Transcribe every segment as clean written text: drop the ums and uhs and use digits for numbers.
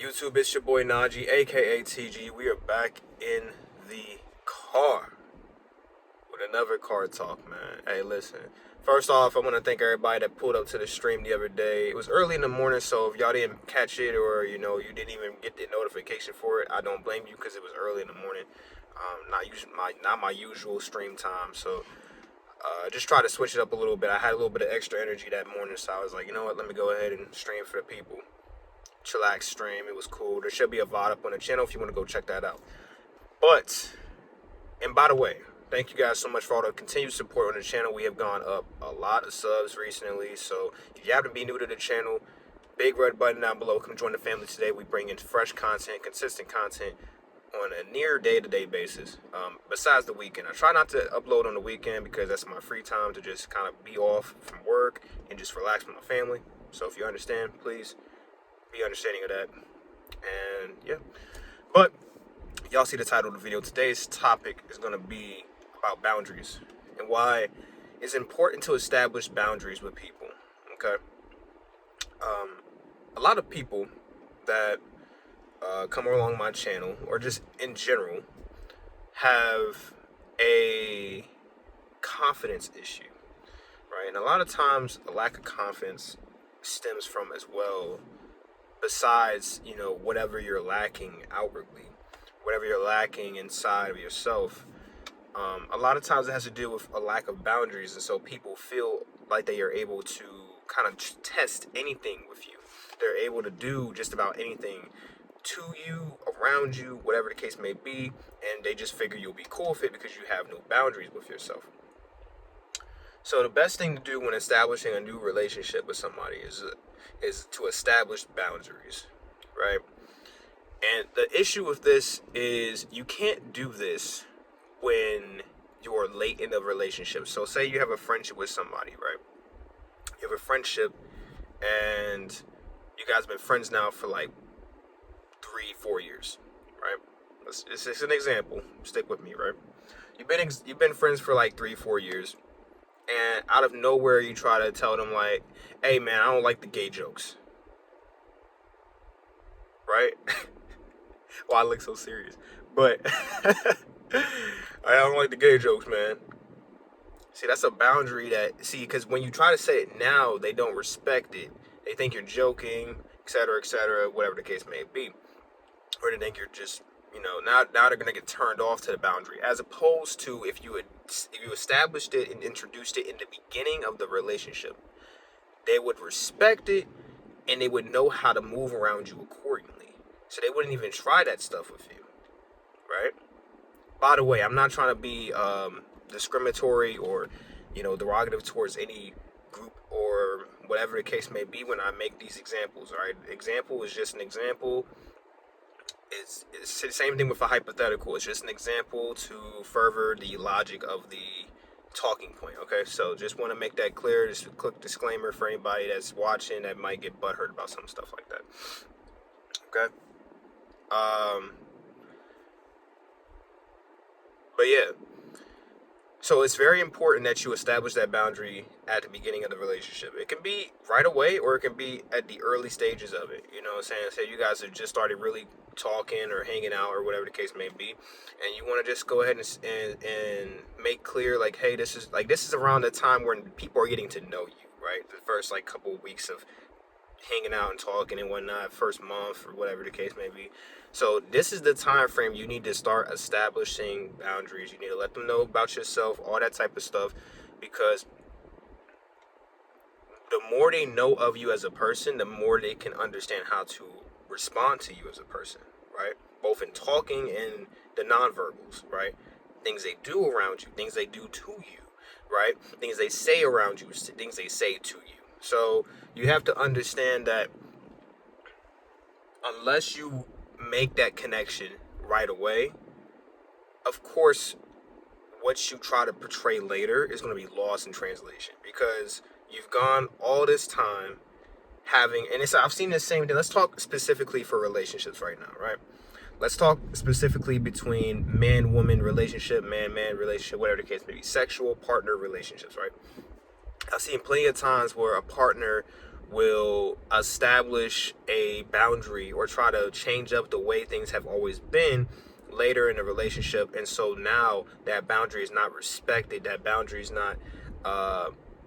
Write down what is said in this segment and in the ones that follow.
YouTube, it's your boy Najee, aka TG. We are back in the car with another car talk, man. Hey, listen. First off, I want to thank everybody that pulled up to the stream the other day. It was early in the morning, so if y'all didn't catch it or you didn't even get the notification for it, I don't blame you because it was early in the morning. Not my usual stream time, so just try to switch it up a little bit. I had a little bit of extra energy that morning, so I was like, you know what, let me go ahead and stream for the people. Chillax stream. It was cool. There should be a VOD up on the channel if you want to go check that out. And by the way, thank you guys so much for all the continued support on the channel. We have gone up a lot of subs recently. So if you happen to be new to the channel, big red button down below. Come join the family today. We bring in fresh content, consistent content on a near day-to-day basis. Besides the weekend, I try not to upload on the weekend because that's my free time to just kind of be off from work and just relax with my family. So if you understand, please be understanding of that. And yeah, but y'all see the title of the video. Today's topic is going to be about boundaries and why it's important to establish boundaries with people. Okay. A lot of people that come along my channel or just in general have a confidence issue, right? And a lot of times a lack of confidence stems from as well, besides whatever you're lacking outwardly, whatever you're lacking inside of yourself. A lot of times it has to do with a lack of boundaries, and so people feel like they are able to kind of test anything with you. They're able to do just about anything to you, around you, whatever the case may be, and they just figure you'll be cool with it because you have no boundaries with yourself. So the best thing to do when establishing a new relationship with somebody is to establish boundaries, right? And the issue with this is you can't do this when you're late in the relationship. So say you have a friendship with somebody, right? You have a friendship and you guys have been friends now for like 3-4 years, right? This is an example. Stick with me, right? You've been friends for like 3-4 years, and out of nowhere you try to tell them like, hey man, I don't like the gay jokes, right? Well, I look so serious, but I don't like the gay jokes, man. See, that's a boundary because when you try to say it now, they don't respect it. They think you're joking, etc., whatever the case may be. Or they think you're just, now they're going to get turned off to the boundary. As opposed to if you established it and introduced it in the beginning of the relationship, they would respect it and they would know how to move around you accordingly. So they wouldn't even try that stuff with you, right? By the way, I'm not trying to be discriminatory or, derogative towards any group or whatever the case may be when I make these examples, all right? Example is just an example. It's the same thing with a hypothetical. It's just an example to further the logic of the talking point, okay? So just want to make that clear. Just a quick disclaimer for anybody that's watching that might get butthurt about some stuff like that, okay? But yeah, so it's very important that you establish that boundary at the beginning of the relationship. It can be right away or it can be at the early stages of it. You know what I'm saying? Say you guys have just started really talking or hanging out or whatever the case may be, and you want to just go ahead and make clear like, hey, this is around the time when people are getting to know you, right? The first like couple of weeks of hanging out and talking and whatnot, first month or whatever the case may be. So this is the time frame you need to start establishing boundaries. You need to let them know about yourself, all that type of stuff, because the more they know of you as a person, the more they can understand how to respond to you as a person, right? Both in talking and the nonverbals, right? Things they do around you, things they do to you, right? Things they say around you, things they say to you. So you have to understand that unless you make that connection right away, of course, what you try to portray later is going to be lost in translation because you've gone all this time I've seen the same thing. Let's talk specifically for relationships right now, right? Let's talk specifically between man-woman relationship, man-man relationship, whatever the case may be, sexual partner relationships, right? I've seen plenty of times where a partner will establish a boundary or try to change up the way things have always been later in a relationship, and so now that boundary is not respected, that boundary is not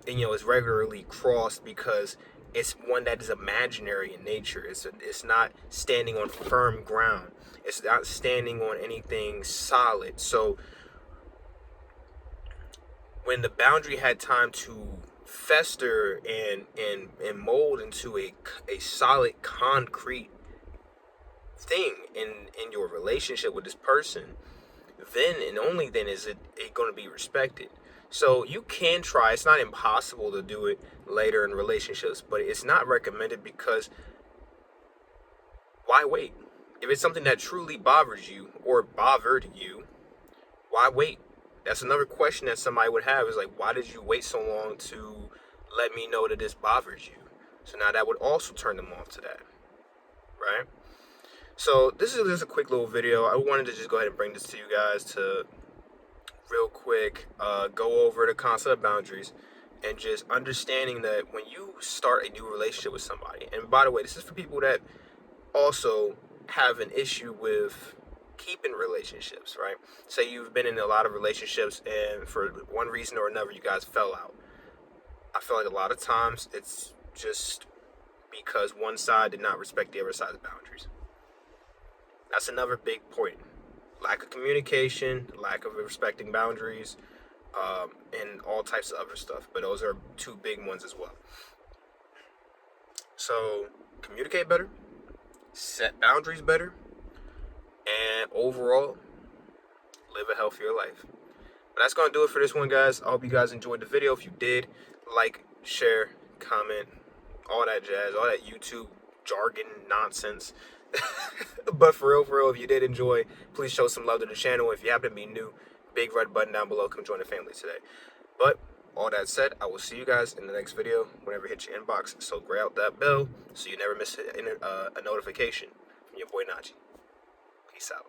is regularly crossed because it's one that is imaginary in nature. It's not standing on firm ground. It's not standing on anything solid. So when the boundary had time to fester and mold into a solid concrete thing in your relationship with this person, then and only then is it going to be respected. So you can try. It's not impossible to do it later in relationships, but it's not recommended because why wait? If it's something that truly bothers you or bothered you, why wait? That's another question that somebody would have is like, why did you wait so long to let me know that this bothers you? So now that would also turn them off to that, right? So this is just a quick little video. I wanted to just go ahead and bring this to you guys to real quick go over the concept of boundaries and just understanding that when you start a new relationship with somebody, and by the way, this is for people that also have an issue with keeping relationships, right? Say you've been in a lot of relationships and for one reason or another you guys fell out. I feel like a lot of times it's just because one side did not respect the other side's boundaries. That's another big point. Lack of communication, lack of respecting boundaries, and all types of other stuff. But those are two big ones as well. So communicate better, set boundaries better, and overall, live a healthier life. But that's going to do it for this one, guys. I hope you guys enjoyed the video. If you did, like, share, comment, all that jazz, all that YouTube jargon nonsense. But for real, if you did enjoy, please show some love to the channel. If you happen to be new, big red button down below. Come join the family today. But all that said, I will see you guys in the next video whenever it hits your inbox. So grab out that bell so you never miss a notification from your boy Najee. Peace out.